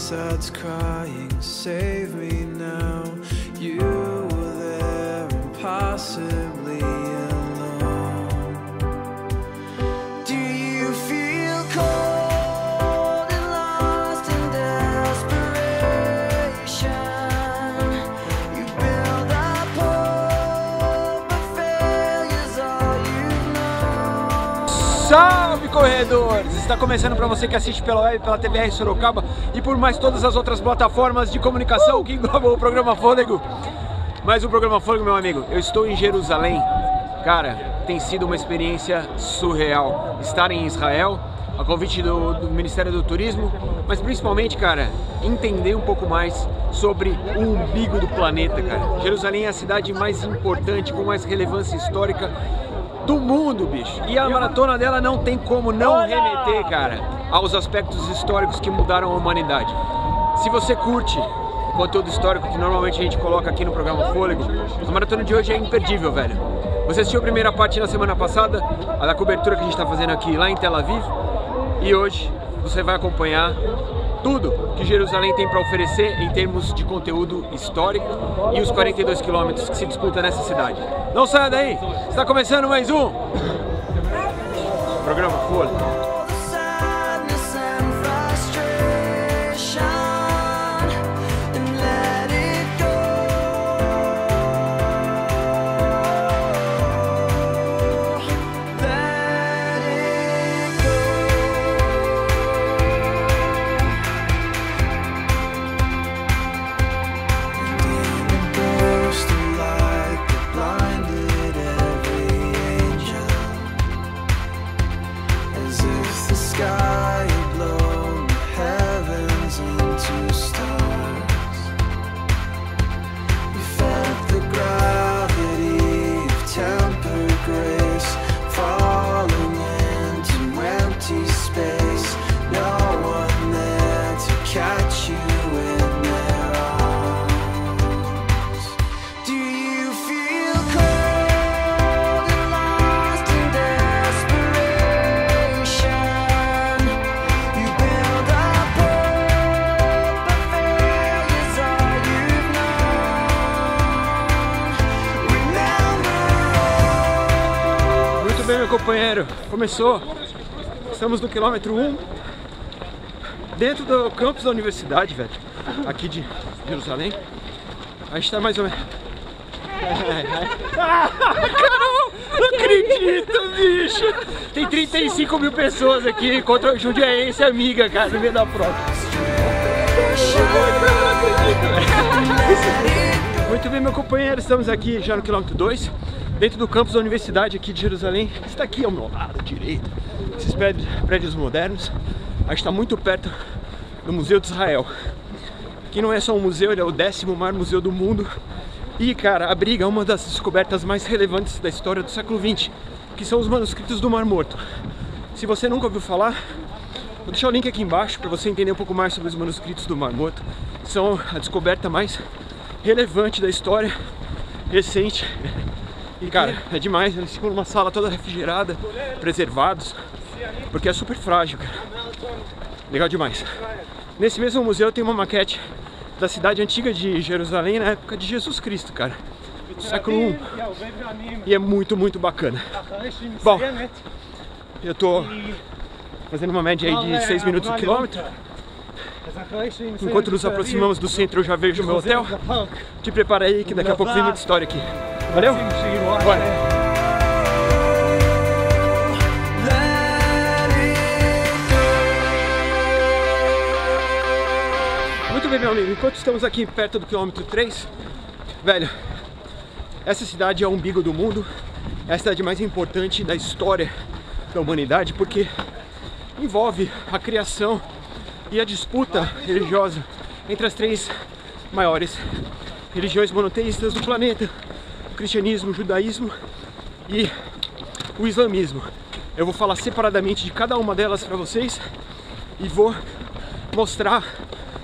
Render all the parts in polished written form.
starts crying, save me now. You were there impossibly alone. Do you feel cold and lost in desperation? You build up hope, but failure's all you know. Salve, corredores! Está começando para você que assiste pela web, pela TVR Sorocaba e por mais todas as outras plataformas de comunicação que englobam o programa Fôlego. Mais um programa Fôlego, meu amigo. Eu estou em Jerusalém. Cara, tem sido uma experiência surreal estar em Israel, a convite do Ministério do Turismo, mas principalmente, cara, entender um pouco mais sobre o umbigo do planeta, cara. Jerusalém é a cidade mais importante, com mais relevância histórica do mundo, bicho. E a maratona dela não tem como não remeter, cara, aos aspectos históricos que mudaram a humanidade. Se você curte o conteúdo histórico que normalmente a gente coloca aqui no programa Fôlego, a maratona de hoje é imperdível, velho. Você assistiu a primeira parte na semana passada, a da cobertura que a gente tá fazendo aqui lá em Tel Aviv, e hoje você vai acompanhar tudo que Jerusalém tem para oferecer em termos de conteúdo histórico e os 42 quilômetros que se disputa nessa cidade. Não saia daí, está começando mais um programa Fôlego. Companheiro, começou, estamos no quilômetro 1, dentro do campus da universidade, velho, aqui de Jerusalém. A gente tá mais ou menos... Caramba, não acredito, bicho! Tem 35 mil pessoas aqui contra o Jundiaense amiga, cara, no meio da prova. Muito bem, meu companheiro, estamos aqui já no quilômetro 2. Dentro do campus da universidade aqui de Jerusalém. Está aqui ao meu lado direito, esses prédios modernos. A gente está muito perto do Museu de Israel, que não é só um museu, ele é o 10º maior museu do mundo. E, cara, abriga uma das descobertas mais relevantes da história do século XX, que são os manuscritos do Mar Morto. Se você nunca ouviu falar, vou deixar o link aqui embaixo para você entender um pouco mais sobre os manuscritos do Mar Morto. São a descoberta mais relevante da história recente. E, cara, é demais, eles ficam numa sala toda refrigerada, preservados, porque é super frágil, cara. Legal demais. Nesse mesmo museu tem uma maquete da cidade antiga de Jerusalém na época de Jesus Cristo, cara, do século I. E é muito, muito bacana. Bom, eu tô fazendo uma média aí de 6 minutos por quilômetro. Enquanto nos aproximamos do centro eu já vejo o meu hotel. Te prepara aí que daqui a pouco vem muita história aqui. Valeu? Bora! Muito bem, meu amigo, enquanto estamos aqui perto do quilômetro 3, velho, essa cidade é o umbigo do mundo, é a cidade mais importante da história da humanidade, porque envolve a criação e a disputa religiosa entre as 3 maiores religiões monoteístas do planeta: o cristianismo, o judaísmo e o islamismo. Eu vou falar separadamente de cada uma delas para vocês e vou mostrar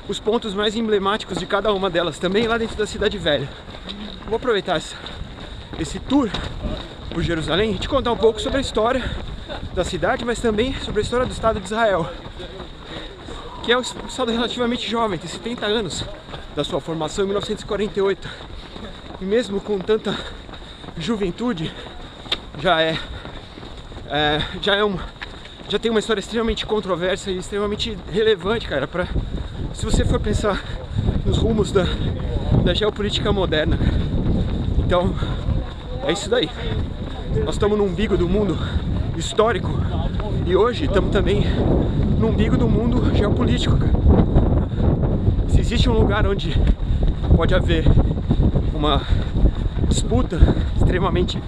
os pontos mais emblemáticos de cada uma delas também lá dentro da Cidade Velha. Vou aproveitar esse tour por Jerusalém e te contar um pouco sobre a história da cidade, mas também sobre a história do Estado de Israel. que é um estado relativamente jovem, tem 70 anos da sua formação em 1948. E mesmo com tanta juventude, já tem uma história extremamente controversa e extremamente relevante, cara, se você for pensar nos rumos da geopolítica moderna, cara. Então, é isso daí. Nós estamos no umbigo do mundo histórico e hoje estamos também no umbigo do mundo geopolítico, cara. Se existe um lugar onde pode haver uma disputa extremamente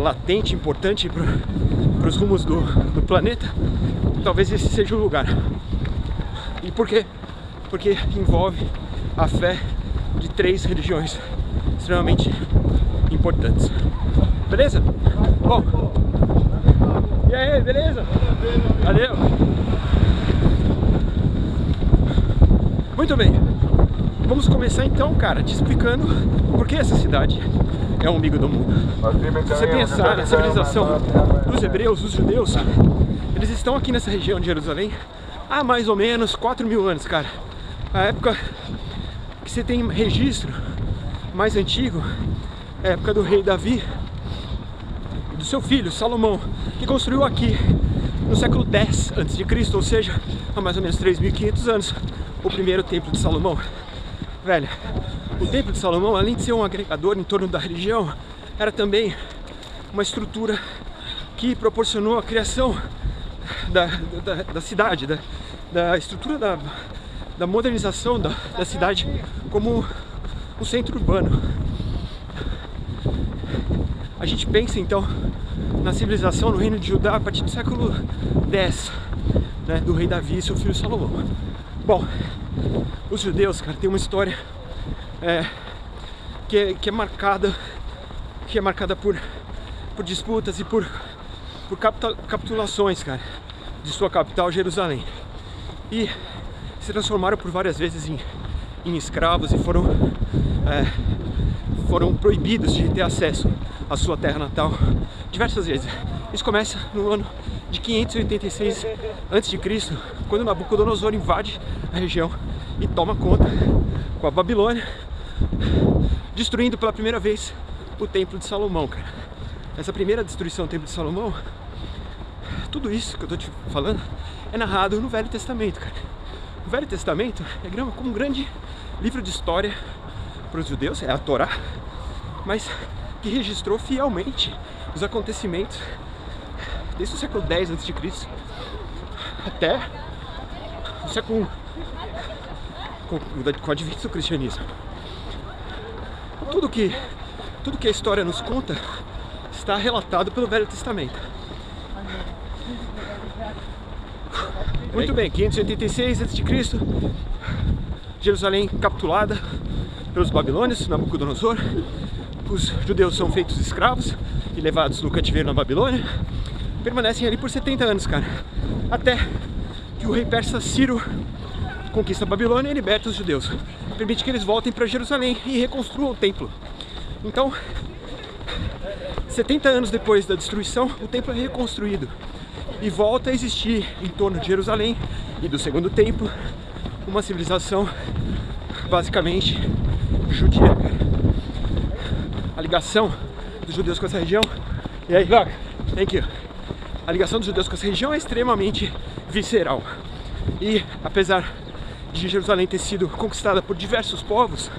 latente, importante para os rumos do planeta, talvez esse seja o lugar. E por quê? Porque envolve a fé de 3 religiões extremamente importantes. Beleza? Bom, e aí, beleza? Valeu! Muito bem, vamos começar então, cara, te explicando por que essa cidade é o umbigo do mundo. Se você pensar na civilização dos hebreus, dos judeus, eles estão aqui nessa região de Jerusalém há mais ou menos 4.000 anos, cara. A época que você tem registro mais antigo é a época do rei Davi e do seu filho Salomão, que construiu aqui no século X a.C., ou seja, há mais ou menos 3.500 anos, o primeiro templo de Salomão. Velho, o templo de Salomão, além de ser um agregador em torno da religião, era também uma estrutura que proporcionou a criação da cidade, da estrutura da modernização da cidade como um centro urbano. A gente pensa então na civilização no reino de Judá a partir do século X, né, do rei Davi e seu filho Salomão. Bom, os judeus, cara, tem uma história que é marcada por disputas e por capitulações, cara, de sua capital, Jerusalém. E se transformaram por várias vezes em escravos e foram proibidos de ter acesso à sua terra natal diversas vezes. Isso começa no ano de 586 a.C., quando Nabucodonosor invade a região e toma conta com a Babilônia, destruindo pela primeira vez o Templo de Salomão, cara. Essa primeira destruição do Templo de Salomão, tudo isso que eu tô te falando, é narrado no Velho Testamento, cara. O Velho Testamento é como um grande livro de história para os judeus, é a Torá, mas que registrou fielmente os acontecimentos desde o século X a.C. até o século I, com o advento do cristianismo. Tudo que a história nos conta está relatado pelo Velho Testamento. Muito bem, 586 a.C., Jerusalém capturada pelos babilônios, Nabucodonosor. Os judeus são feitos escravos e levados no cativeiro na Babilônia. Permanecem ali por 70 anos, cara. Até que o rei persa Ciro conquista a Babilônia e liberta os judeus. Permite que eles voltem para Jerusalém e reconstruam o templo. Então, 70 anos depois da destruição, o templo é reconstruído e volta a existir em torno de Jerusalém e do segundo templo uma civilização basicamente judia. A ligação dos judeus com essa região, e aí, thank you. A ligação dos judeus com essa região é extremamente visceral. E apesar de Jerusalém ter sido conquistada por diversos povos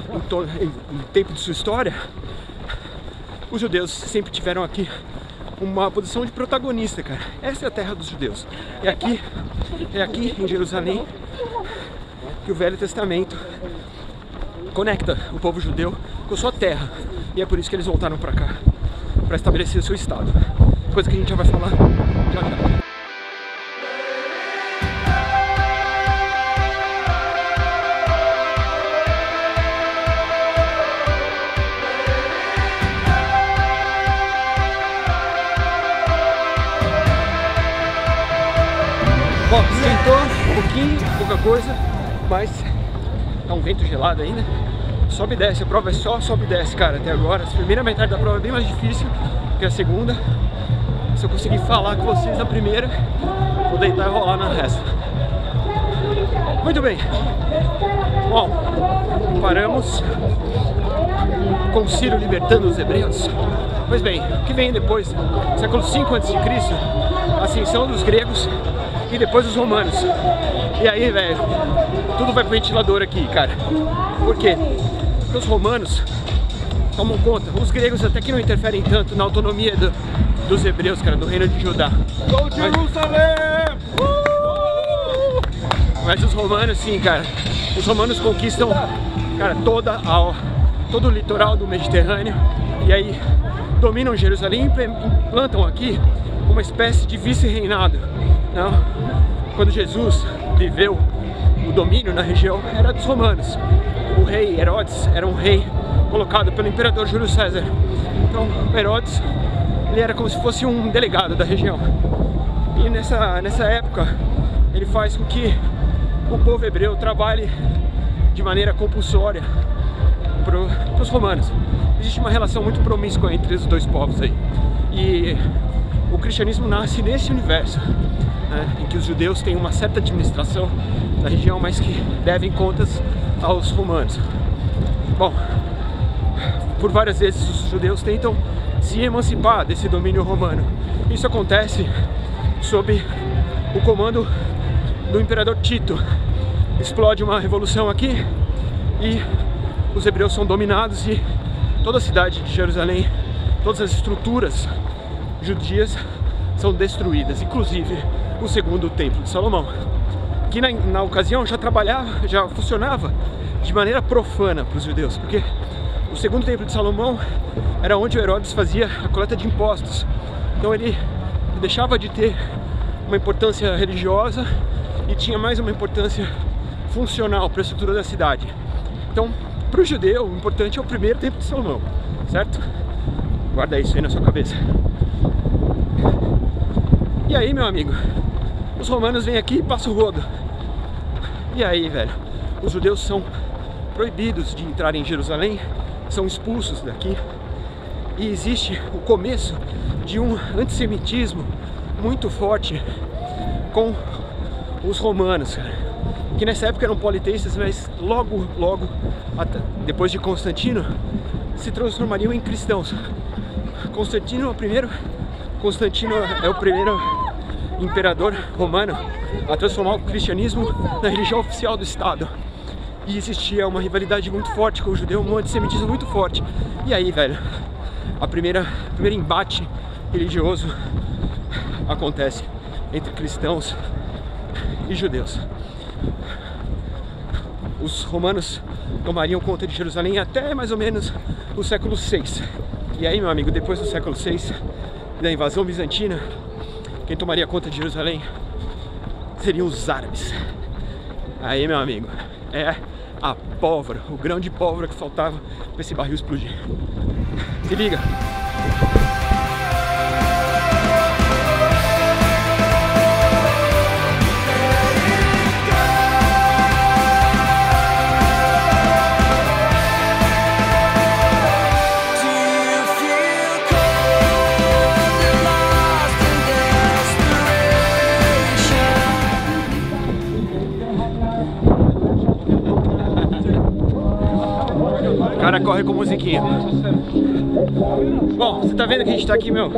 no tempo de sua história, os judeus sempre tiveram aqui uma posição de protagonista, cara. Essa é a terra dos judeus. É aqui em Jerusalém que o Velho Testamento conecta o povo judeu com a sua terra. E é por isso que eles voltaram para cá, para estabelecer o seu estado. Coisa que a gente já vai falar já já. Bom, esquentou um pouquinho, pouca coisa, mas tá um vento gelado ainda. Sobe e desce, a prova é só sobe e desce, cara, até agora. A primeira metade da prova é bem mais difícil que a segunda. Se eu conseguir falar com vocês na primeira, vou deitar e rolar na resta. Muito bem. Bom, paramos com Ciro libertando os hebreus. Pois bem, o que vem depois? Século V a.C., ascensão dos gregos e depois os romanos. E aí, velho, tudo vai pro ventilador aqui, cara. Por quê? Porque os romanos tomam conta. Os gregos até que não interferem tanto na autonomia dos hebreus, cara, do reino de Judá. Go Jerusalém! Mas os romanos, sim, cara. Os romanos conquistam, cara, todo o litoral do Mediterrâneo. E aí dominam Jerusalém e implantam aqui uma espécie de vice-reinado. Quando Jesus viveu, o domínio na região era dos romanos. O rei Herodes era um rei colocado pelo imperador Júlio César. Então Herodes, ele era como se fosse um delegado da região. E nessa época ele faz com que o povo hebreu trabalhe de maneira compulsória para os romanos. Existe uma relação muito promíscua entre os dois povos aí. E o cristianismo nasce nesse universo, né, em que os judeus têm uma certa administração da região, mas que devem contas aos romanos. Bom, por várias vezes os judeus tentam se emancipar desse domínio romano. Isso acontece sob o comando do imperador Tito. Explode uma revolução aqui e os hebreus são dominados e toda a cidade de Jerusalém, todas as estruturas judias são destruídas, inclusive o segundo templo de Salomão, que na ocasião já funcionava de maneira profana para os judeus, porque o segundo templo de Salomão era onde o Herodes fazia a coleta de impostos. Então ele deixava de ter uma importância religiosa e tinha mais uma importância funcional para a estrutura da cidade. Então, para o judeu, o importante é o primeiro templo de Salomão, certo? Guarda isso aí na sua cabeça. E aí, meu amigo, os romanos vêm aqui e passam o rodo. E aí, velho, os judeus são proibidos de entrar em Jerusalém, são expulsos daqui. E existe o começo de um antissemitismo muito forte com os romanos, cara. Que nessa época eram politeístas, mas logo, depois de Constantino, se transformariam em cristãos. Constantino é o primeiro imperador romano a transformar o cristianismo na religião oficial do Estado. E existia uma rivalidade muito forte com o judeu, um antissemitismo muito forte. E aí, velho, o primeiro embate religioso acontece entre cristãos e judeus. Os romanos tomariam conta de Jerusalém até mais ou menos o século VI. E aí, meu amigo, depois do século VI, da invasão bizantina, quem tomaria conta de Jerusalém seriam os árabes. Aí, meu amigo, é a pólvora, o grão de pólvora que faltava para esse barril explodir. Se liga! O cara corre com musiquinha. Bom, você tá vendo que a gente tá aqui, meu,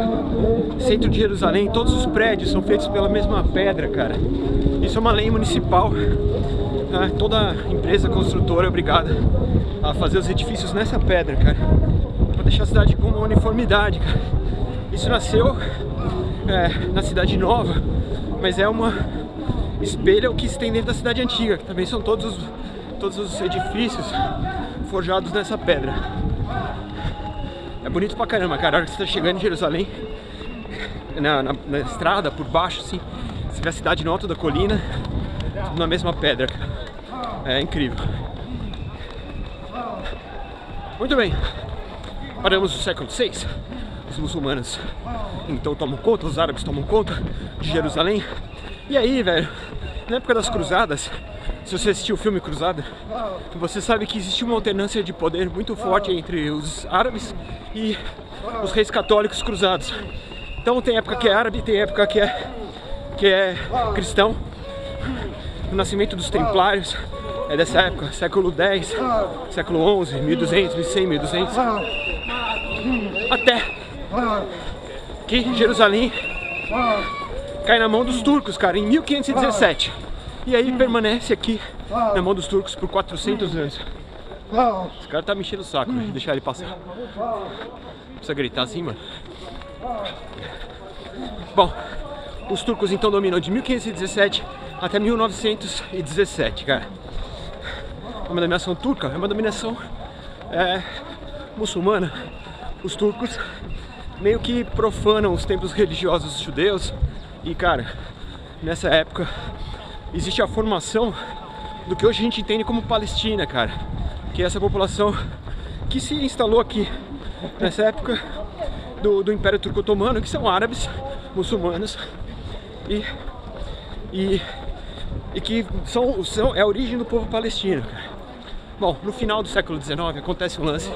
centro de Jerusalém, todos os prédios são feitos pela mesma pedra, cara. Isso é uma lei municipal. Toda empresa construtora é obrigada a fazer os edifícios nessa pedra, cara, pra deixar a cidade com uma uniformidade, cara. Isso nasceu na cidade nova, mas é uma espelha o que se tem dentro da cidade antiga, que também são todos os edifícios forjados nessa pedra. É bonito pra caramba, cara. A hora que você tá chegando em Jerusalém, na estrada, por baixo, assim, você vê a cidade no alto da colina, tudo na mesma pedra, cara. É incrível. Muito bem. Paramos no século VI. Os muçulmanos então tomam conta, os árabes tomam conta de Jerusalém. E aí, velho, na época das cruzadas, se você assistiu o filme Cruzada, você sabe que existe uma alternância de poder muito forte entre os árabes e os reis católicos cruzados. Então tem época que é árabe, tem época que é cristão. o nascimento dos templários é dessa época, século X, século XI, 1200, 1100, 1200, até que Jerusalém cai na mão dos turcos, cara, em 1517. E aí permanece aqui na mão dos turcos por 400 anos. Esse cara tá me enchendo o saco, né? Deixar ele passar. Precisa gritar assim, mano. Bom, os turcos então dominam de 1517 até 1917, cara. É uma dominação turca, é uma dominação muçulmana. Os turcos meio que profanam os templos religiosos judeus. E, cara, nessa época existe a formação do que hoje a gente entende como Palestina, cara. Que é essa população que se instalou aqui nessa época do Império Turco Otomano, que são árabes, muçulmanos e que é a origem do povo palestino, cara. Bom, no final do século XIX acontece um lance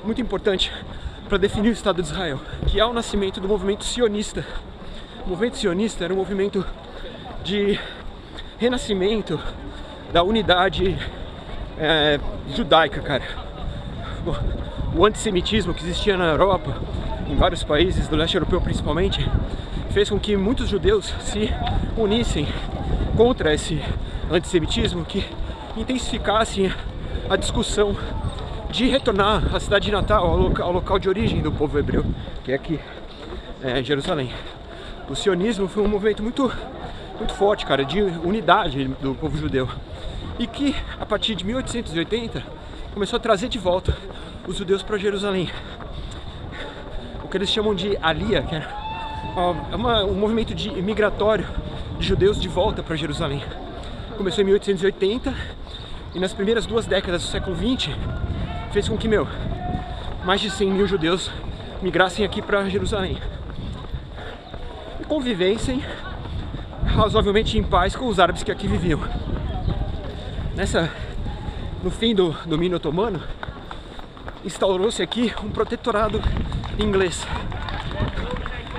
muito importante para definir o Estado de Israel, que é o nascimento do movimento sionista. O movimento sionista era um movimento de renascimento da unidade judaica, cara. O antissemitismo que existia na Europa, em vários países do leste europeu principalmente, fez com que muitos judeus se unissem contra esse antissemitismo, que intensificassem a discussão de retornar à cidade natal, ao local de origem do povo hebreu, que é aqui, Jerusalém. O sionismo foi um movimento muito forte, cara, de unidade do povo judeu, e que a partir de 1880 começou a trazer de volta os judeus para Jerusalém. O que eles chamam de Aliyah, que era um movimento migratório de judeus de volta para Jerusalém. Começou em 1880 e nas primeiras 2 décadas do século XX fez com que, mais de 100 mil judeus migrassem aqui para Jerusalém e convivessem razoavelmente em paz com os árabes que aqui viviam. No fim do domínio otomano, instaurou-se aqui um protetorado inglês.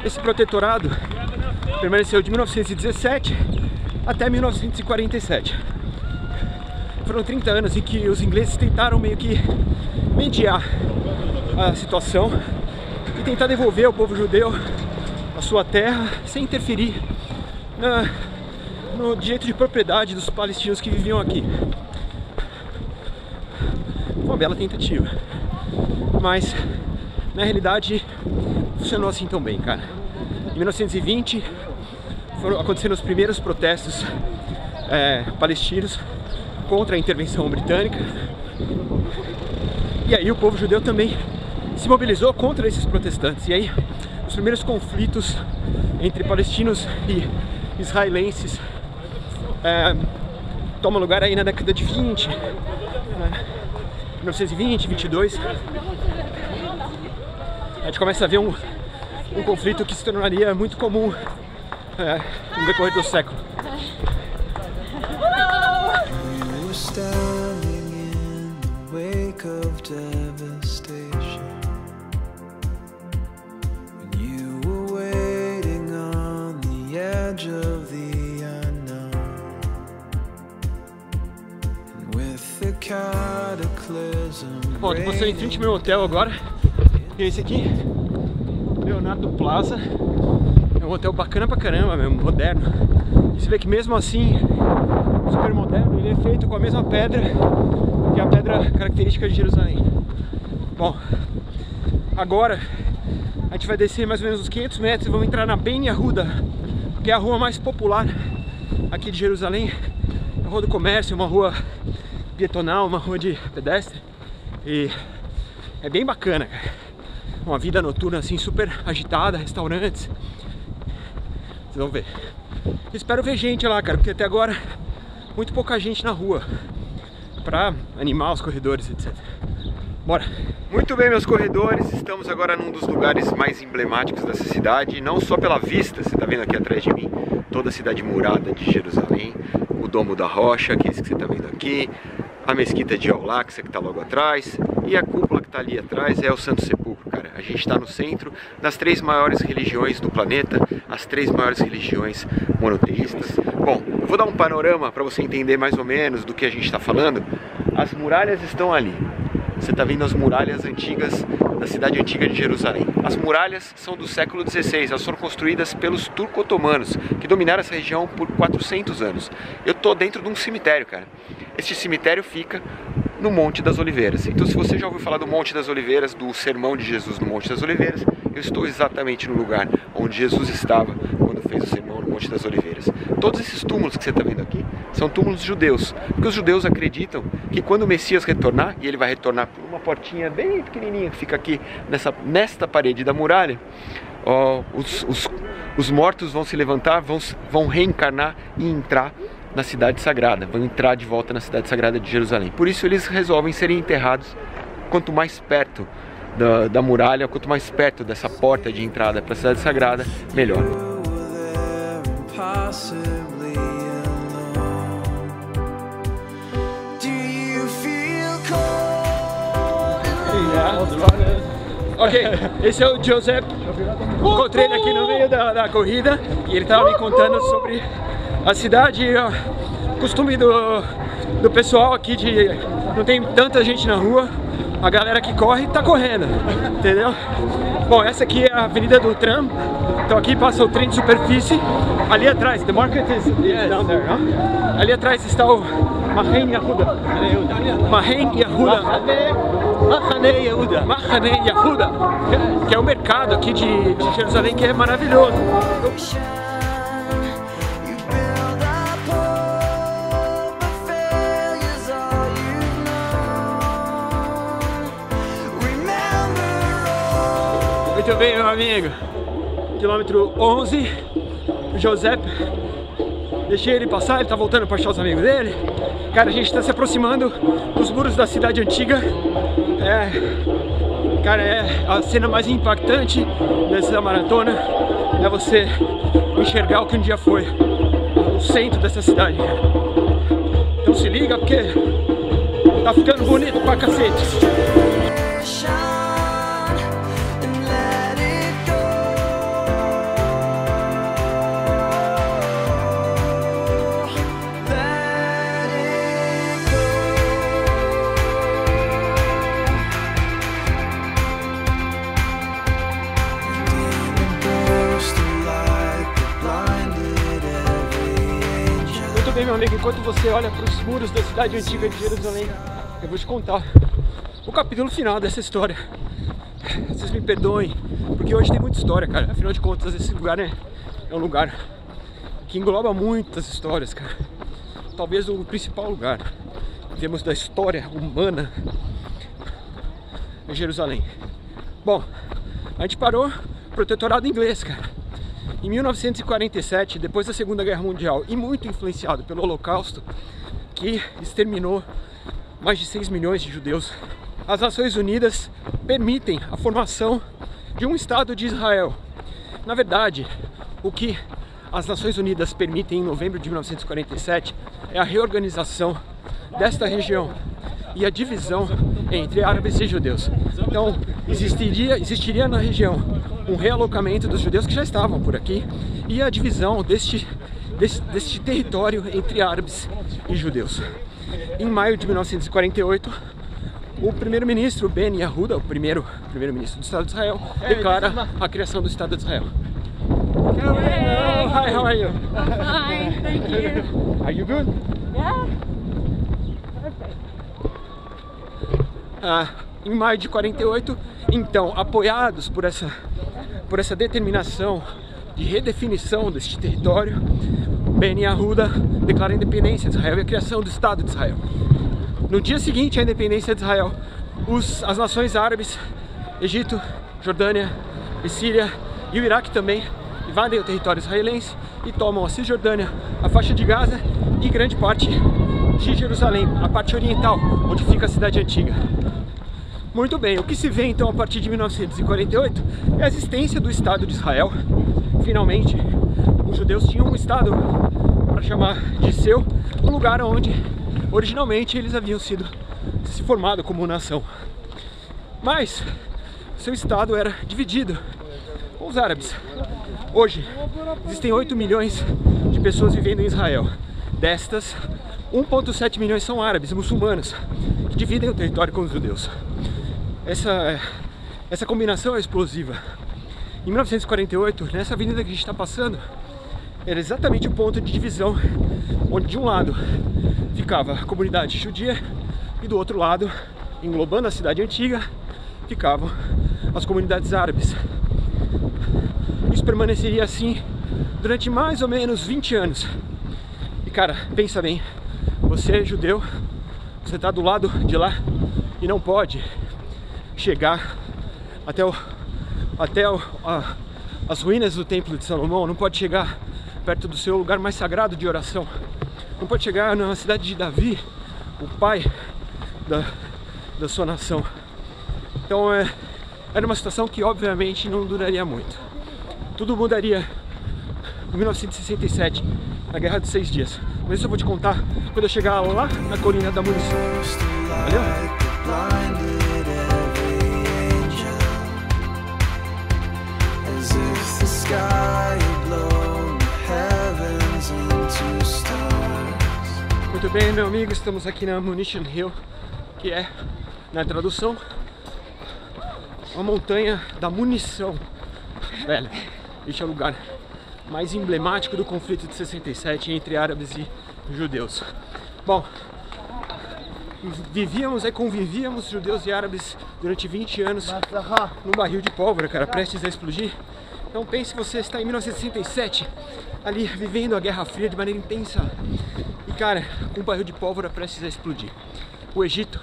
Esse protetorado permaneceu de 1917 até 1947. Foram 30 anos em que os ingleses tentaram meio que mediar a situação e tentar devolver ao povo judeu a sua terra sem interferir no direito de propriedade dos palestinos que viviam aqui. Foi uma bela tentativa, mas na realidade funcionou assim tão bem, cara. Em 1920 aconteceram os primeiros protestos palestinos contra a intervenção britânica, e aí o povo judeu também se mobilizou contra esses protestantes. E aí os primeiros conflitos entre palestinos e israelenses tomam lugar aí na década de 20, 1920, 22. A gente começa a ver um conflito que se tornaria muito comum no decorrer do século. We were standing in the wake of devastation, when you were waiting on the edge of the unknown, and with the cataclysm. Bom, tô passando em frente ao meu hotel agora, e esse aqui, Leonardo Plaza. É um hotel bacana pra caramba, mesmo, moderno. E você vê que mesmo assim, super moderno, ele é feito com a mesma pedra, que é a pedra característica de Jerusalém. Bom, agora a gente vai descer mais ou menos uns 500 metros e vamos entrar na Ben Yehuda, que é a rua mais popular aqui de Jerusalém. É a rua do comércio, uma rua pietonal, uma rua de pedestre. E é bem bacana, cara. Uma vida noturna assim super agitada, restaurantes. Vocês vão ver. Espero ver gente lá, cara, porque até agora muito pouca gente na rua pra animar os corredores, etc. Bora! Muito bem, meus corredores, estamos agora num dos lugares mais emblemáticos dessa cidade, não só pela vista, você tá vendo aqui atrás de mim, toda a cidade murada de Jerusalém, o Domo da Rocha, que é esse que você tá vendo aqui, a mesquita de Al-Aqsa, que tá logo atrás, e a cúpula que tá ali atrás é o Santo Sepulcro, cara. A gente tá no centro das 3 maiores religiões do planeta, as 3 maiores religiões monoteístas. Bom, eu vou dar um panorama para você entender mais ou menos do que a gente está falando. As muralhas estão ali. Você está vendo as muralhas antigas da cidade antiga de Jerusalém. As muralhas são do século XVI, elas foram construídas pelos turco-otomanos, que dominaram essa região por 400 anos. Eu estou dentro de um cemitério, cara. Este cemitério fica no Monte das Oliveiras. Então, se você já ouviu falar do Monte das Oliveiras, do sermão de Jesus no Monte das Oliveiras, eu estou exatamente no lugar onde Jesus estava quando fez o sermão no Monte das Oliveiras. Todos esses túmulos que você está vendo aqui são túmulos judeus, porque os judeus acreditam que quando o Messias retornar, e ele vai retornar por uma portinha bem pequenininha que fica aqui nesta parede da muralha, os mortos vão se levantar, vão reencarnar e entrar na cidade sagrada, vão entrar de volta na cidade sagrada de Jerusalém. Por isso eles resolvem serem enterrados quanto mais perto da muralha, quanto mais perto dessa porta de entrada para a cidade sagrada, melhor. Ok, esse é o Joseph. Encontrei ele aqui no meio da corrida e ele estava me contando sobre a cidade e o costume do pessoal aqui de não tem tanta gente na rua, a galera que corre tá correndo, entendeu? Bom, essa aqui é a Avenida do Tram, então aqui passa o trem de superfície, ali atrás, the market is down there, huh? Ali atrás está o Mahen Yehuda, Mahane Yehuda, que é o mercado aqui de Jerusalém, que é maravilhoso. Muito bem, meu amigo. Quilômetro 11, o Joseph. Deixei ele passar, ele tá voltando para achar os amigos dele. Cara, a gente tá se aproximando dos muros da cidade antiga. Cara, é a cena mais impactante dessa maratona. É você enxergar o que um dia foi o centro dessa cidade. Então se liga, porque tá ficando bonito pra cacete. Meu amigo, enquanto você olha para os muros da cidade antiga de Jerusalém, eu vou te contar o capítulo final dessa história. Vocês me perdoem, porque hoje tem muita história, cara. Afinal de contas, esse lugar é um lugar que engloba muitas histórias, cara. Talvez o principal lugar em termos da história humana em Jerusalém. Bom, a gente parou no protetorado inglês, cara. Em 1947, depois da Segunda Guerra Mundial, e muito influenciado pelo Holocausto, que exterminou mais de 6 milhões de judeus, as Nações Unidas permitem a formação de um Estado de Israel. Na verdade, o que as Nações Unidas permitem em novembro de 1947 é a reorganização desta região e a divisão entre árabes e judeus. Então, existiria na região um realocamento dos judeus que já estavam por aqui e a divisão deste território entre árabes e judeus. Em maio de 1948, o primeiro-ministro Ben Yehuda, o primeiro-ministro do Estado de Israel, declara a criação do Estado de Israel. Hello. Hi, how are you? Fine, thank you. Are you good? Yeah. Perfect. Em maio de 48, então, apoiados por essa determinação de redefinição deste território, Ben Yehuda declara a independência de Israel e a criação do Estado de Israel. No dia seguinte à independência de Israel, as nações árabes, Egito, Jordânia e Síria e o Iraque também invadem o território israelense e tomam a Cisjordânia, a faixa de Gaza e grande parte de Jerusalém, a parte oriental, onde fica a cidade antiga. Muito bem, o que se vê então a partir de 1948 é a existência do Estado de Israel. Finalmente, os judeus tinham um Estado para chamar de seu, um lugar onde originalmente eles haviam se formado como nação. Mas seu Estado era dividido com os árabes. Hoje existem 8 milhões de de pessoas vivendo em Israel. Destas, 1,7 milhões são árabes, muçulmanos, que dividem o território com os judeus. Essa combinação é explosiva. Em 1948, nessa avenida que a gente está passando, era exatamente o ponto de divisão, onde de um lado ficava a comunidade judia e do outro lado, englobando a cidade antiga, ficavam as comunidades árabes. Isso permaneceria assim durante mais ou menos 20 anos. E cara, pensa bem, você é judeu, você está do lado de lá e não pode chegar até as ruínas do Templo de Salomão, não pode chegar perto do seu lugar mais sagrado de oração, não pode chegar na cidade de Davi, o pai da sua nação. Então era uma situação que obviamente não duraria muito. Tudo mudaria em 1967, na Guerra dos 6 Dias. Mas isso eu vou te contar quando eu chegar lá na colina da munição. Valeu? Muito bem, meu amigo, estamos aqui na Munition Hill, que é, na tradução, uma montanha da munição. Velho, este é o lugar mais emblemático do conflito de 67 entre árabes e judeus. Bom, convivíamos judeus e árabes durante 20 anos num barril de pólvora, cara, prestes a explodir. Então pense, você está em 1967, ali vivendo a Guerra Fria de maneira intensa. E cara, com um barril de pólvora prestes a explodir. O Egito,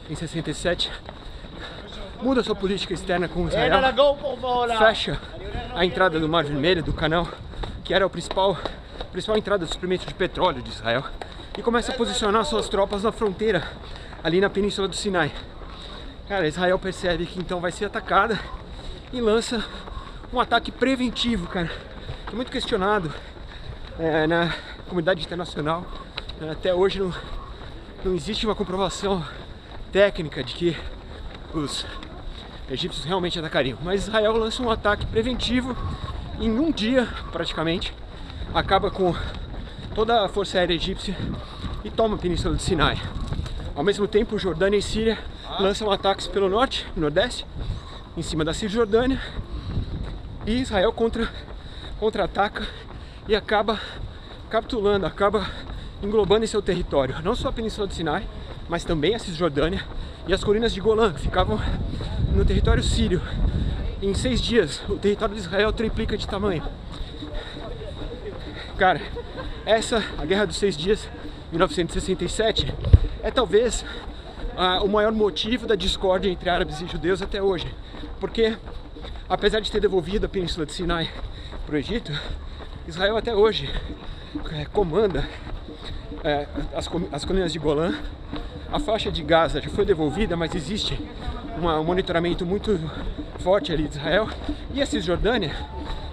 em 67, muda sua política externa com Israel, fecha a entrada do Mar Vermelho, do canal, que era a principal entrada de suprimento de petróleo de Israel, e começa a posicionar suas tropas na fronteira, ali na Península do Sinai. Cara, Israel percebe que então vai ser atacada e lança um ataque preventivo, cara, que é muito questionado na comunidade internacional. Até hoje não existe uma comprovação técnica de que os egípcios realmente atacariam, mas Israel lança um ataque preventivo em um dia, praticamente, acaba com toda a força aérea egípcia e toma a Península do Sinai. Ao mesmo tempo, Jordânia e Síria lançam ataques pelo norte, nordeste, em cima da Cisjordânia, e Israel contra-ataca e acaba capturando, acaba englobando em seu território não só a Península do Sinai, mas também a Cisjordânia e as colinas de Golã, que ficavam no território sírio. Em 6 dias, o território de Israel triplica de tamanho. Cara, a Guerra dos 6 Dias, 1967, é talvez o maior motivo da discórdia entre árabes e judeus até hoje. Porque, apesar de ter devolvido a Península de Sinai para o Egito, Israel até hoje comanda as colinas de Golã. A faixa de Gaza já foi devolvida, mas existe um monitoramento muito forte ali de Israel. E a Cisjordânia,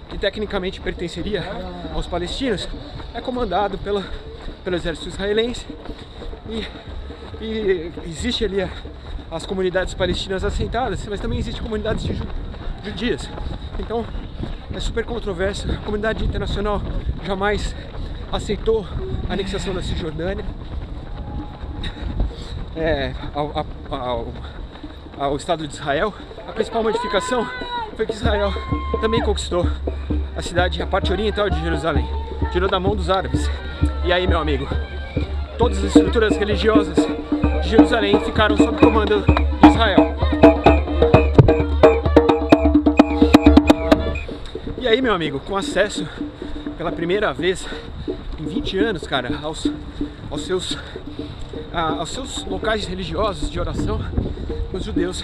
que tecnicamente pertenceria aos palestinos, é comandado pelo exército israelense. E existe ali as comunidades palestinas assentadas, mas também existem comunidades judias. Então é super controverso. A comunidade internacional jamais aceitou a anexação da Cisjordânia ao Estado de Israel. A principal modificação foi que Israel também conquistou a parte oriental de Jerusalém, tirou da mão dos árabes. E aí, meu amigo, todas as estruturas religiosas de Jerusalém ficaram sob comando de Israel. E aí, meu amigo, com acesso pela primeira vez em 20 anos, cara, aos seus locais religiosos de oração, os judeus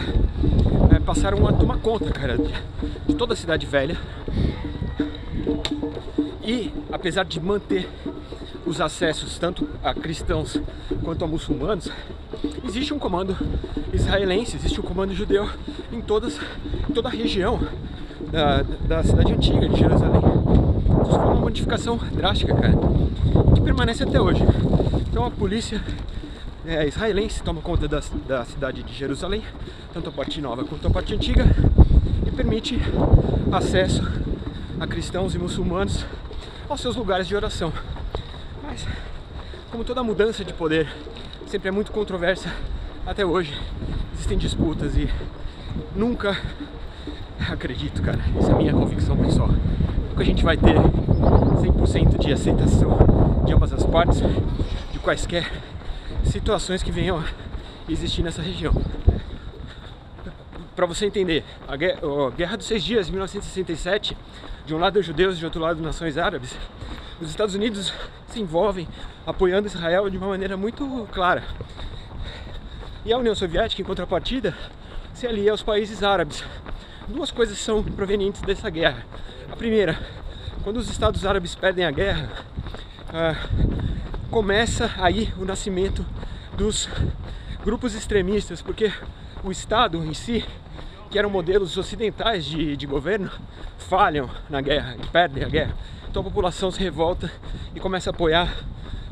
passaram a tomar conta, cara, de toda a cidade velha. E apesar de manter os acessos tanto a cristãos quanto a muçulmanos, existe um comando israelense, existe um comando judeu em toda a região da cidade antiga de Jerusalém. Isso foi uma modificação drástica, cara, que permanece até hoje. Então a polícia israelense toma conta da cidade de Jerusalém, tanto a parte nova quanto a parte antiga, e permite acesso a cristãos e muçulmanos aos seus lugares de oração. Mas, como toda mudança de poder sempre é muito controversa até hoje, existem disputas e nunca acredito, cara, essa é a minha convicção pessoal, nunca a gente vai ter 100% de aceitação de ambas as partes, de quaisquer situações que venham a existir nessa região. Para você entender, a Guerra dos 6 Dias, de 1967, de um lado os judeus e de outro lado as nações árabes, os Estados Unidos se envolvem apoiando Israel de uma maneira muito clara. E a União Soviética, em contrapartida, se alia aos países árabes. Duas coisas são provenientes dessa guerra. A primeira, quando os Estados Árabes perdem a guerra, começa aí o nascimento dos grupos extremistas, porque o Estado em si, que eram modelos ocidentais de governo, falham na guerra e perdem a guerra. Então a população se revolta e começa a apoiar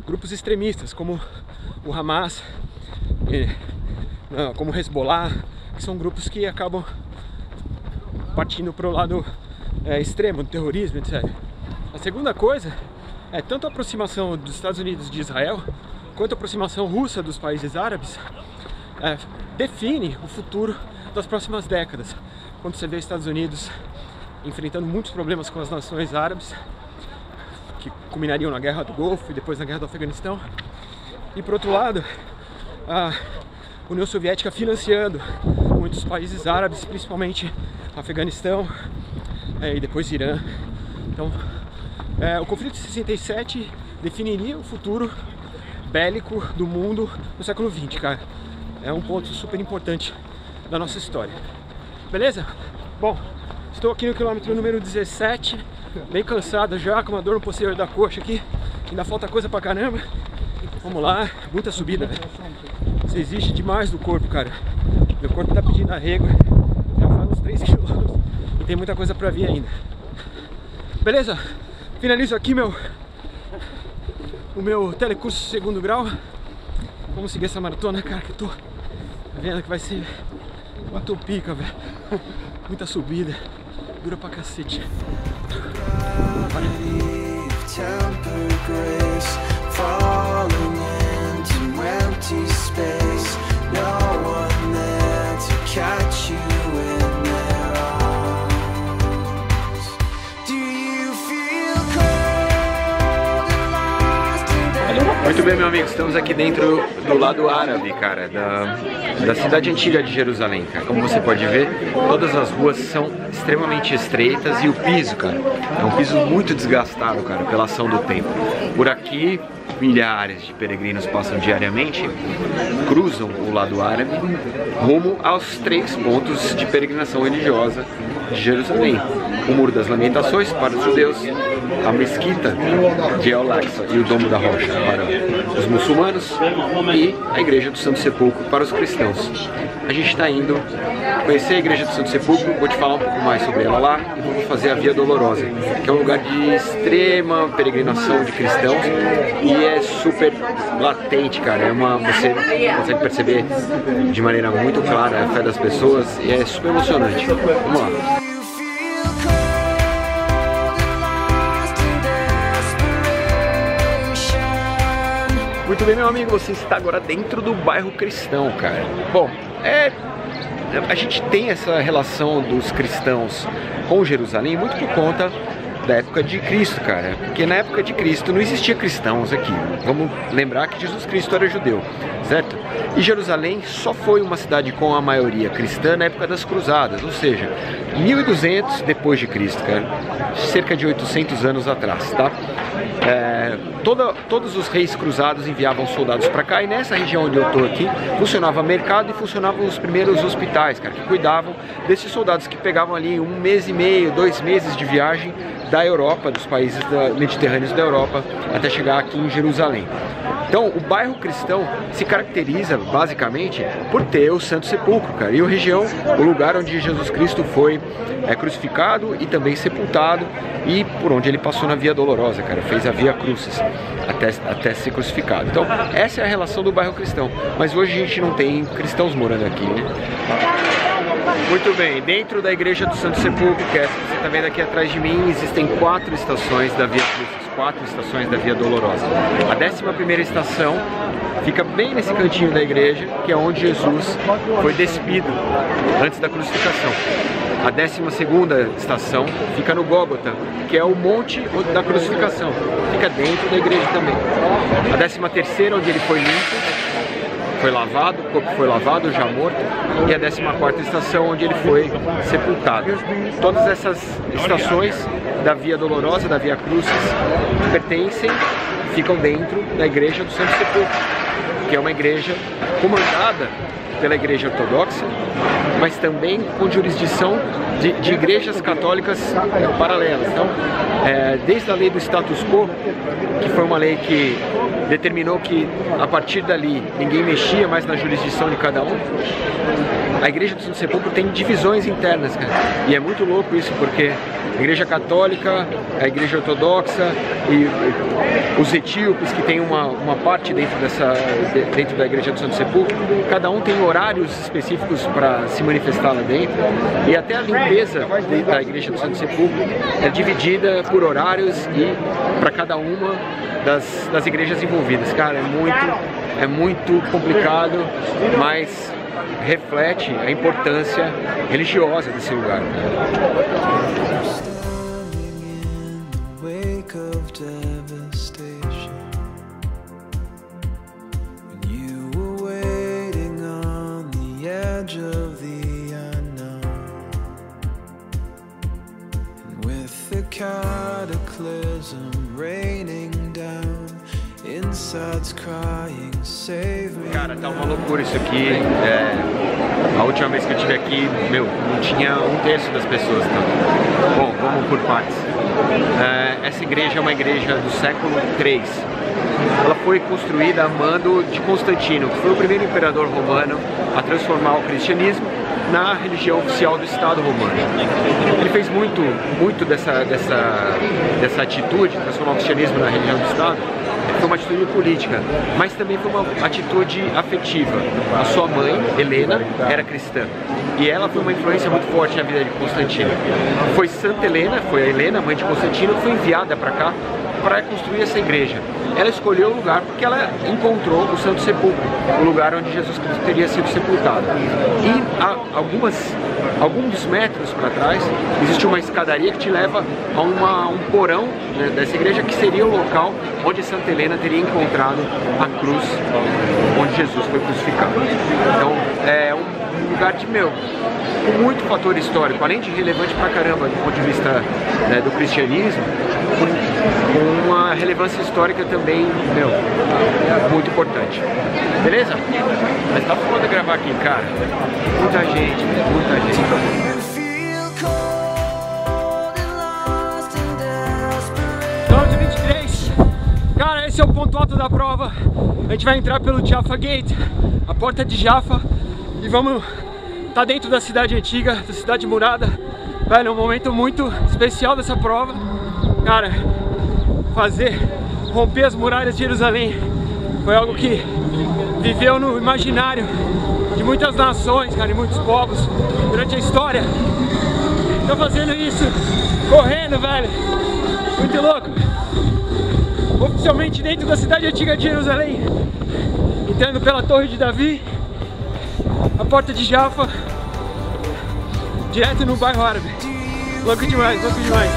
grupos extremistas, como o Hamas, como o Hezbollah, que são grupos que acabam partindo para o lado extremo do terrorismo, etc. A segunda coisa é tanto a aproximação dos Estados Unidos de Israel, quanto a aproximação russa dos países árabes, define o futuro das próximas décadas. Quando você vê os Estados Unidos enfrentando muitos problemas com as nações árabes, que culminariam na Guerra do Golfo e depois na Guerra do Afeganistão, e por outro lado, a União Soviética financiando muitos países árabes, principalmente Afeganistão e depois Irã. Então, o conflito de 67 definiria o futuro bélico do mundo no século XX, cara. É um ponto super importante da nossa história. Beleza? Bom, estou aqui no quilômetro número 17, bem cansado já, com uma dor no posterior da coxa aqui. Ainda falta coisa pra caramba. Vamos lá, muita subida, velho. Você exige demais do corpo, cara. Meu corpo tá pedindo arrego. Já faz uns 3 quilômetros e tem muita coisa pra vir ainda. Beleza? Finalizo aqui o meu telecurso 2º grau. Vamos seguir essa maratona, cara, que eu tô vendo que vai ser muito pica, velho. Muita subida, dura pra cacete. Muito bem, meu amigo, estamos aqui dentro do lado árabe, cara, da cidade antiga de Jerusalém, cara. Como você pode ver, todas as ruas são extremamente estreitas e o piso, cara, é um piso muito desgastado, cara, pela ação do tempo. Por aqui, milhares de peregrinos passam diariamente, cruzam o lado árabe rumo aos 3 pontos de peregrinação religiosa de Jerusalém: o Muro das Lamentações para os judeus, a Mesquita de Al-Aqsa e o Domo da Rocha para os muçulmanos e a Igreja do Santo Sepulcro para os cristãos. A gente está indo conhecer a Igreja do Santo Sepulcro, vou te falar um pouco mais sobre ela lá e vou fazer a Via Dolorosa, que é um lugar de extrema peregrinação de cristãos e é super latente, cara. Você consegue perceber de maneira muito clara a fé das pessoas e é super emocionante. Vamos lá. Muito bem, meu amigo, você está agora dentro do bairro cristão, cara. Bom, a gente tem essa relação dos cristãos com Jerusalém muito por conta da época de Cristo, cara. Porque na época de Cristo não existia cristãos aqui. Vamos lembrar que Jesus Cristo era judeu, certo? E Jerusalém só foi uma cidade com a maioria cristã na época das cruzadas, ou seja, 1200 depois de Cristo, cara. Cerca de 800 anos atrás, tá? Todos os reis cruzados enviavam soldados para cá e nessa região onde eu tô aqui funcionava mercado e funcionavam os primeiros hospitais, cara, que cuidavam desses soldados que pegavam ali 1 mês e meio, 2 meses de viagem da Europa, dos países mediterrâneos da Europa, até chegar aqui em Jerusalém. Então, o bairro cristão se caracteriza basicamente por ter o Santo Sepulcro, cara, e a região, o lugar onde Jesus Cristo foi crucificado e também sepultado e por onde ele passou na Via Dolorosa, cara, fez a Via Crucis até ser crucificado. Então, essa é a relação do bairro cristão, mas hoje a gente não tem cristãos morando aqui, né? Muito bem, dentro da Igreja do Santo Sepulcro, que é essa que você está vendo aqui atrás de mim, existem 4 estações da Via Crucis. 4 estações da Via Dolorosa. A 11ª estação fica bem nesse cantinho da igreja, que é onde Jesus foi despido antes da crucificação. A 12ª estação fica no Gólgota, que é o monte da crucificação, fica dentro da igreja também. A 13ª, onde ele foi limpo, foi lavado, o corpo foi lavado, já morto, e a 14ª estação, onde ele foi sepultado. Todas essas estações da Via Dolorosa, da Via Crucis, ficam dentro da Igreja do Santo Sepulcro, que é uma igreja comandada pela Igreja Ortodoxa, mas também com jurisdição de igrejas católicas paralelas. Então, desde a lei do status quo, que foi uma lei que determinou que a partir dali ninguém mexia mais na jurisdição de cada um, a Igreja do Santo Sepulcro tem divisões internas, cara. E é muito louco isso, porque a Igreja Católica, a Igreja Ortodoxa e os etíopes, que tem uma parte dentro da Igreja do Santo Sepulcro, cada um tem horários específicos para se manifestar lá dentro, e até a limpeza da Igreja do Santo Sepulcro é dividida por horários e para cada uma das igrejas envolvidas. Cara, é muito complicado, mas reflete a importância religiosa desse lugar. Cara, tá uma loucura isso aqui. A última vez que eu estive aqui, não tinha 1/3 das pessoas. Então. Bom, vamos por partes. Essa igreja é uma igreja do século III. Ela foi construída a mando de Constantino, que foi o primeiro imperador romano a transformar o cristianismo na religião oficial do Estado romano. Ele fez muito dessa atitude de transformar o cristianismo na religião do Estado. Foi uma atitude política, mas também foi uma atitude afetiva. A sua mãe, Helena, era cristã, e ela foi uma influência muito forte na vida de Constantino. Foi Santa Helena, foi a Helena, mãe de Constantino, que foi enviada para cá para construir essa igreja. Ela escolheu o lugar porque ela encontrou o Santo Sepulcro, o lugar onde Jesus Cristo teria sido sepultado. E a alguns metros para trás existe uma escadaria que te leva a um porão, né, dessa igreja, que seria o local onde Santa Helena teria encontrado a cruz onde Jesus foi crucificado. Então é um lugar com muito fator histórico, além de relevante pra caramba do ponto de vista, né, do cristianismo, com uma relevância histórica também, muito importante. Beleza? Mas tá foda gravar aqui, cara. Muita gente, muita gente. 23. Cara, esse é o ponto alto da prova. A gente vai entrar pelo Jaffa Gate, a porta de Jaffa, e vamos tá dentro da cidade antiga, da cidade murada. Velho, é um momento muito especial dessa prova. Cara, romper as muralhas de Jerusalém foi algo que viveu no imaginário de muitas nações, cara, e muitos povos durante a história. Tô fazendo isso correndo, velho, muito louco. Oficialmente dentro da cidade antiga de Jerusalém, entrando pela Torre de Davi, a porta de Jaffa, direto no bairro árabe. Louco demais, louco demais.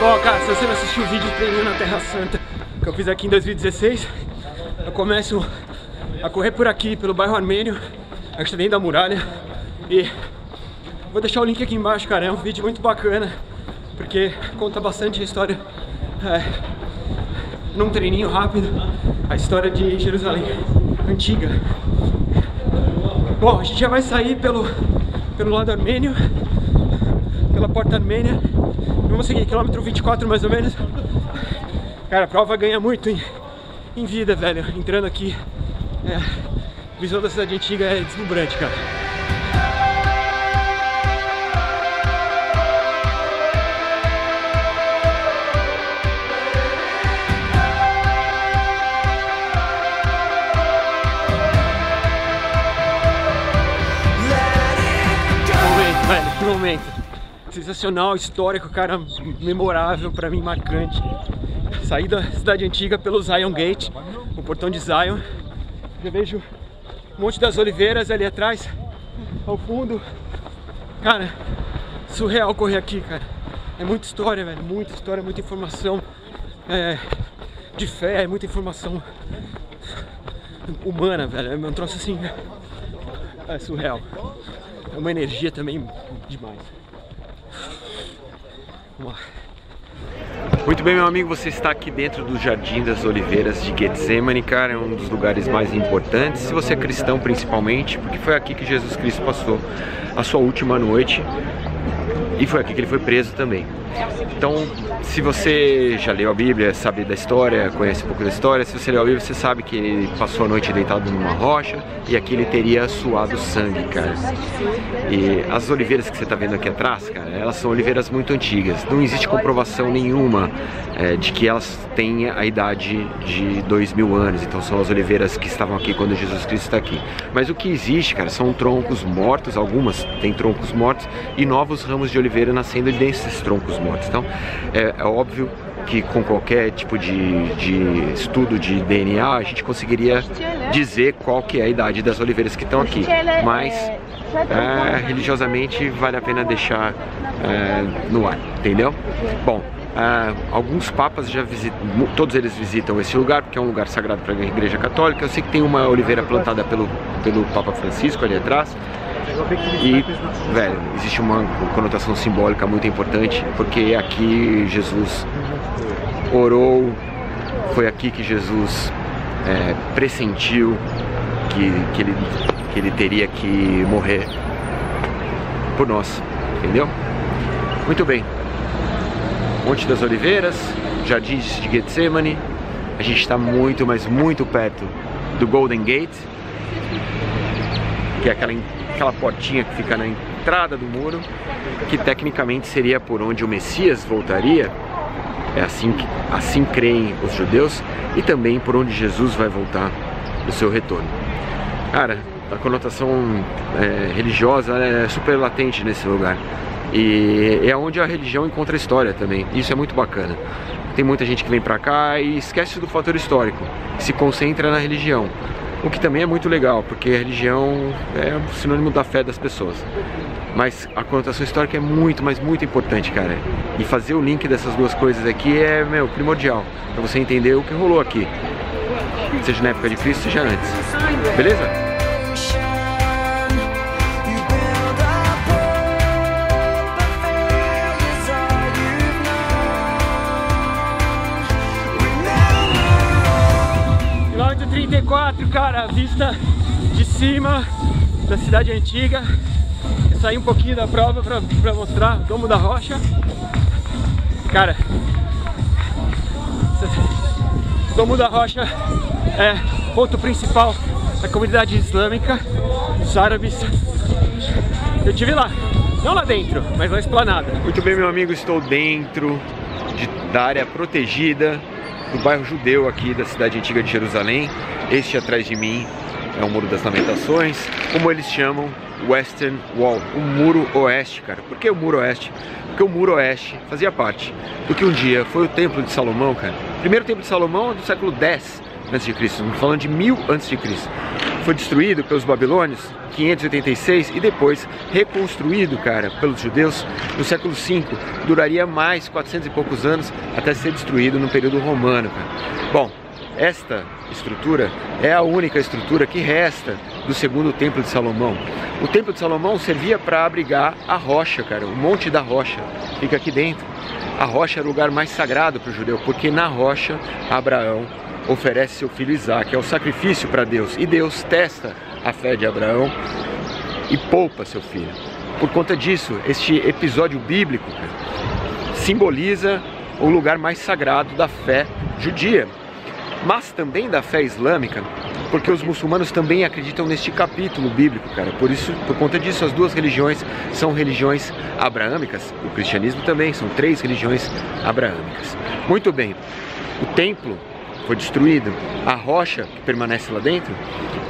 Ó, cara, se você não assistiu o vídeo treinando na Terra Santa que eu fiz aqui em 2016, eu começo a correr por aqui, pelo bairro armênio, a gente tá dentro da muralha, e vou deixar o link aqui embaixo, cara. É um vídeo muito bacana, porque conta bastante a história, num treininho rápido, a história de Jerusalém antiga. Bom, a gente já vai sair pelo lado armênio, pela Porta Armênia. Vamos seguir, quilômetro 24 mais ou menos. Cara, a prova ganha muito em vida, velho. Entrando aqui, a visão da cidade antiga é deslumbrante, cara. Que momento sensacional, histórico, cara, memorável pra mim, marcante. Saí da cidade antiga pelo Zion Gate, o portão de Zion. Já vejo o Monte das Oliveiras ali atrás, ao fundo. Cara, surreal correr aqui, cara. É muita história, velho, muita história, muita informação de fé, é muita informação humana, velho. É um troço assim, é surreal. É uma energia também demais. Vamos lá. Muito bem, meu amigo, você está aqui dentro do Jardim das Oliveiras de Getsemane, cara, é um dos lugares mais importantes, se você é cristão principalmente, porque foi aqui que Jesus Cristo passou a sua última noite e foi aqui que ele foi preso também. Então, se você já leu a Bíblia, sabe da história, conhece um pouco da história, se você leu a Bíblia, você sabe que ele passou a noite deitado numa rocha e aqui ele teria suado sangue, cara. E as oliveiras que você está vendo aqui atrás, cara, elas são oliveiras muito antigas. Não existe comprovação nenhuma de que elas têm a idade de 2000 anos. Então são as oliveiras que estavam aqui quando Jesus Cristo está aqui. Mas o que existe, cara, são troncos mortos, algumas têm troncos mortos e novos ramos de oliveira nascendo desses troncos mortos. Então é óbvio que com qualquer tipo de estudo de DNA a gente conseguiria dizer qual que é a idade das oliveiras que estão aqui, mas religiosamente vale a pena deixar no ar, entendeu? Bom, alguns papas já visitam, todos eles visitam esse lugar porque é um lugar sagrado para a Igreja Católica. Eu sei que tem uma oliveira plantada pelo Papa Francisco ali atrás. E, velho, existe uma conotação simbólica muito importante, porque aqui Jesus orou, foi aqui que Jesus pressentiu que ele teria que morrer por nós, entendeu? Muito bem, Monte das Oliveiras, Jardins de Getsemane, a gente está muito, mas muito perto do Golden Gate, que é aquela portinha que fica na entrada do muro, que tecnicamente seria por onde o Messias voltaria. É assim creem os judeus, e também por onde Jesus vai voltar no seu retorno. Cara, a conotação religiosa é super latente nesse lugar, e é onde a religião encontra história também. Isso é muito bacana. Tem muita gente que vem pra cá e esquece do fator histórico, se concentra na religião. O que também é muito legal, porque a religião é um sinônimo da fé das pessoas. Mas a conotação histórica é muito, mas muito importante, cara. E fazer o link dessas duas coisas aqui é, primordial, para você entender o que rolou aqui. Seja na época de Cristo, seja antes. Beleza? Quilômetro 34, cara, vista de cima da cidade antiga. Eu saí um pouquinho da prova pra mostrar o Domo da Rocha. Cara, o Domo da Rocha é ponto principal da comunidade islâmica, dos árabes. Eu estive lá, não lá dentro, mas na esplanada. Muito bem, meu amigo, estou dentro da área protegida do bairro judeu aqui da cidade antiga de Jerusalém. Este atrás de mim é o Muro das Lamentações, como eles chamam, Western Wall, o Muro Oeste, cara. Por que o Muro Oeste? Porque o Muro Oeste fazia parte do que um dia foi o Templo de Salomão, cara. O primeiro Templo de Salomão é do século X a.C., estamos falando de 1000 a.C. Foi destruído pelos babilônios, 586, e depois reconstruído, cara, pelos judeus no século V. Duraria mais 400 e poucos anos até ser destruído no período romano, cara. Bom, esta estrutura é a única estrutura que resta do segundo Templo de Salomão. O Templo de Salomão servia para abrigar a rocha, cara, o Monte da Rocha, fica aqui dentro. A rocha era o lugar mais sagrado para o judeu, porque na rocha Abraão oferece seu filho Isaac, é o sacrifício para Deus, e Deus testa a fé de Abraão e poupa seu filho. Por conta disso, este episódio bíblico, cara, simboliza o lugar mais sagrado da fé judia, mas também da fé islâmica, porque os muçulmanos também acreditam neste capítulo bíblico, cara. Por conta disso, as duas religiões são religiões abraâmicas. O cristianismo também, são 3 religiões abraâmicas. Muito bem, o templo foi destruído, a rocha que permanece lá dentro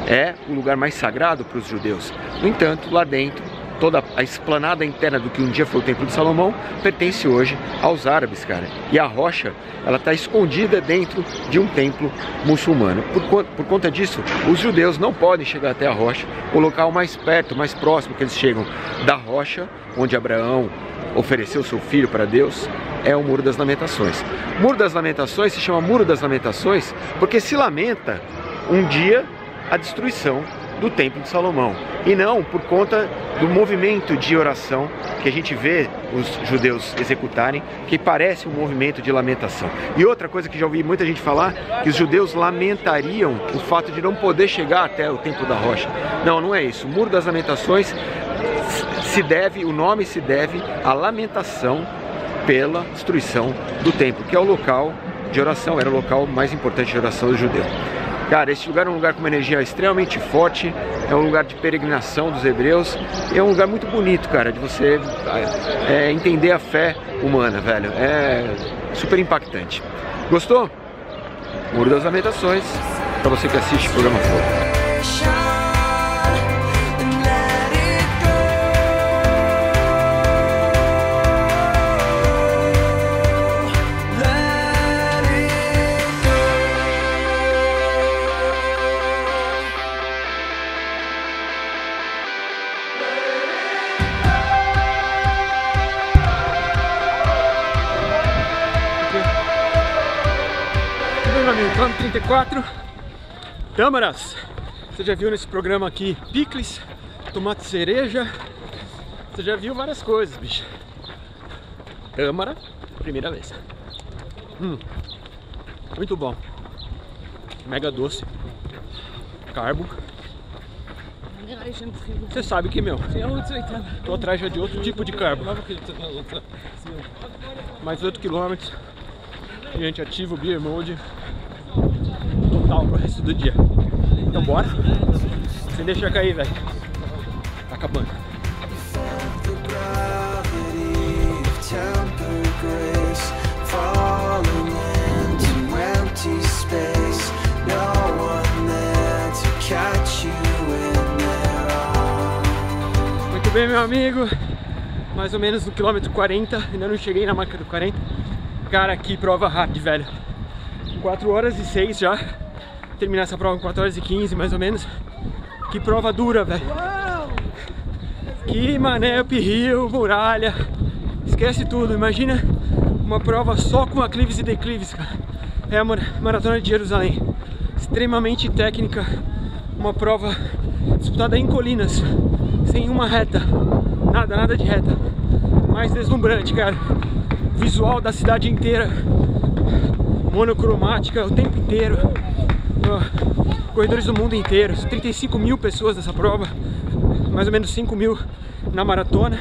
é o lugar mais sagrado para os judeus. No entanto, lá dentro, toda a esplanada interna do que um dia foi o Templo de Salomão pertence hoje aos árabes, cara. E a rocha, ela está escondida dentro de um templo muçulmano. Por conta disso, os judeus não podem chegar até a rocha. O local mais perto, mais próximo que eles chegam da rocha, onde Abraão ofereceu seu filho para Deus, é o Muro das Lamentações. O Muro das Lamentações se chama Muro das Lamentações porque se lamenta um dia a destruição do Templo de Salomão, e não por conta do movimento de oração que a gente vê os judeus executarem, que parece um movimento de lamentação. E outra coisa que já ouvi muita gente falar, que os judeus lamentariam o fato de não poder chegar até o Templo da Rocha. Não, não é isso. O Muro das Lamentações o nome se deve à lamentação pela destruição do templo, que é o local de oração, era o local mais importante de oração do judeu. Cara, esse lugar é um lugar com uma energia extremamente forte, é um lugar de peregrinação dos hebreus, é um lugar muito bonito, cara, de você entender a fé humana, velho. É super impactante. Gostou? Muro das Lamentações, pra você que assiste o programa Fogo. Quilômetro 34, tâmaras. Você já viu nesse programa aqui picles, tomate cereja. Você já viu várias coisas, bicho. Tâmara, primeira vez. Muito bom. Mega doce. Carbo. Você sabe que, meu, tô atrás já de outro tipo de carbo. Mais 8 km. Gente ativa, beer mode total pro resto do dia. Então bora. Sem deixar cair, velho. Tá acabando. Muito bem, meu amigo. Mais ou menos no quilômetro 40. Ainda não cheguei na marca do 40. Cara, que prova rápida, velho. 4 horas e 6 já. Terminar essa prova em 4 horas e 15, mais ou menos. Que prova dura, velho. Que mané, uphill, muralha. Esquece tudo. Imagina uma prova só com aclives e declives, cara. É a Maratona de Jerusalém. Extremamente técnica. Uma prova disputada em colinas. Sem uma reta. Nada de reta. Mais deslumbrante, cara. Visual da cidade inteira, monocromática o tempo inteiro, corredores do mundo inteiro, 35 mil pessoas nessa prova, mais ou menos 5 mil na maratona,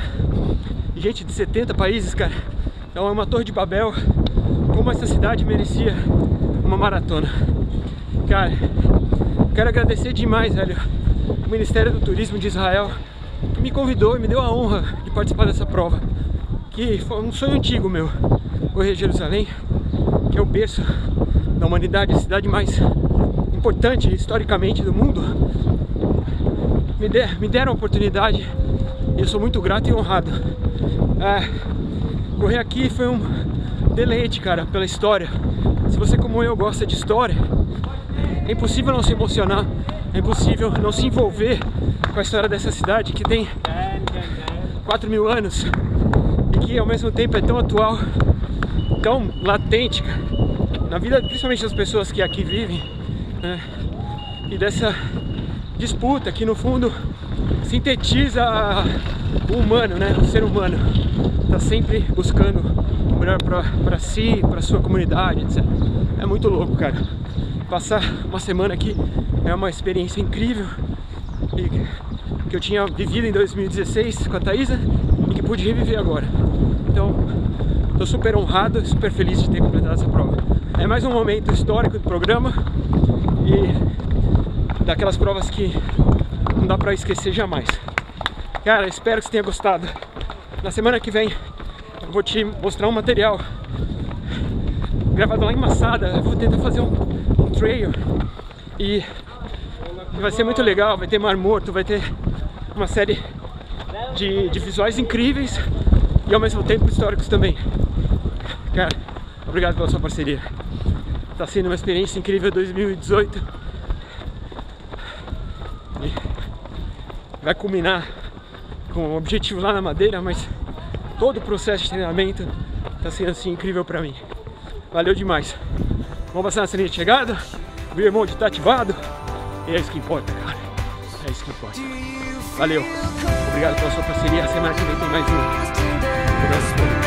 gente de 70 países, cara. Então é uma torre de Babel, como essa cidade merecia uma maratona. Cara, quero agradecer demais, velho, o Ministério do Turismo de Israel, que me convidou e me deu a honra de participar dessa prova. Que foi um sonho antigo meu, correr Jerusalém, que é o berço da humanidade, a cidade mais importante historicamente do mundo. Me deram a oportunidade e eu sou muito grato e honrado. Correr aqui foi um deleite, cara, pela história. Se você, como eu, gosta de história, é impossível não se emocionar, é impossível não se envolver com a história dessa cidade que tem 4.000 anos. Que ao mesmo tempo é tão atual, tão latente, cara, na vida principalmente das pessoas que aqui vivem, né? E dessa disputa que no fundo sintetiza o humano, né? O ser humano tá sempre buscando o melhor pra si, pra sua comunidade, etc. É muito louco, cara. Passar uma semana aqui é uma experiência incrível e que eu tinha vivido em 2016 com a Thaisa e que pude reviver agora. Então, tô super honrado, super feliz de ter completado essa prova. É mais um momento histórico do programa e daquelas provas que não dá pra esquecer jamais. Cara, espero que você tenha gostado. Na semana que vem eu vou te mostrar um material gravado lá em Massada. Eu vou tentar fazer um trail e vai ser muito legal. Vai ter Mar Morto, vai ter uma série de visuais incríveis e ao mesmo tempo históricos também. Cara, obrigado pela sua parceria. Tá sendo uma experiência incrível 2018 e vai culminar com o objetivo lá na Madeira, mas todo o processo de treinamento tá sendo assim incrível pra mim. Valeu demais. Vamos passar na linha de chegada, o remote tá ativado e é isso que importa, cara. É isso que importa. Valeu. Obrigado pela sua parceria. A semana que vem tem mais um programa.